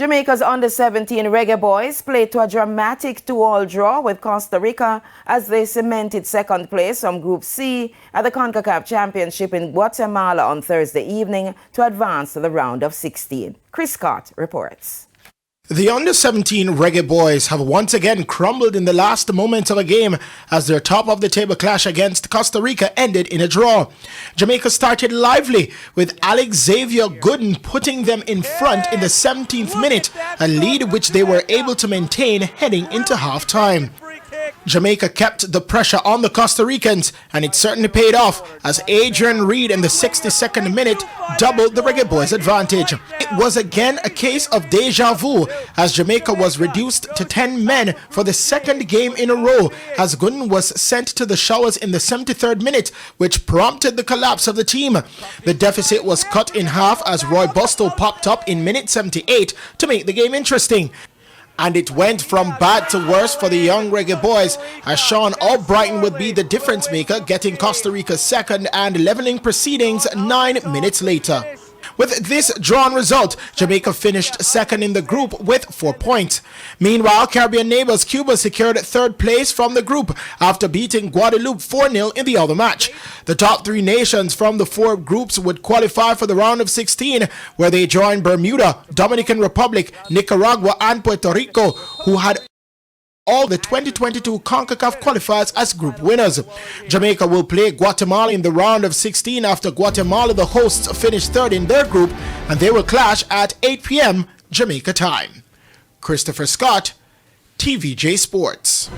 Jamaica's U17 Reggae Boyz played to a dramatic 2-all draw with Costa Rica as they cemented second place from Group C at the CONCACAF Championship in Guatemala on Thursday evening to advance to the round of 16. Chris Scott reports. The Under-17 Reggae Boyz have once again crumbled in the last moments of a game as their top-of-the-table clash against Costa Rica ended in a draw. Jamaica started lively with Alex Xavier Gooden putting them in front in the 17th minute, a lead which they were able to maintain heading into half-time. Jamaica kept the pressure on the Costa Ricans, and it certainly paid off as Adrian Reed in the 62nd minute doubled the Reggae Boyz' advantage. It was again a case of deja vu as Jamaica was reduced to 10 men for the second game in a row as Gooden was sent to the showers in the 73rd minute, which prompted the collapse of the team. The deficit was cut in half as Roy Bustow popped up in minute 78 to make the game interesting. And it went from bad to worse for the young Reggae Boyz as Sean Albrighton would be the difference maker, getting Costa Rica second and leveling proceedings 9 minutes later. With this drawn result, Jamaica finished second in the group with 4 points. Meanwhile, Caribbean neighbors Cuba secured third place from the group after beating Guadeloupe 4-0 in the other match. The top 3 nations from the 4 groups would qualify for the round of 16, where they join Bermuda, Dominican Republic, Nicaragua and Puerto Rico, who had all the 2022 CONCACAF qualifiers as group winners. Jamaica will play Guatemala in the round of 16 after Guatemala, the hosts, finished third in their group, and they will clash at 8 p.m. Jamaica time. Christopher Scott, TVJ Sports.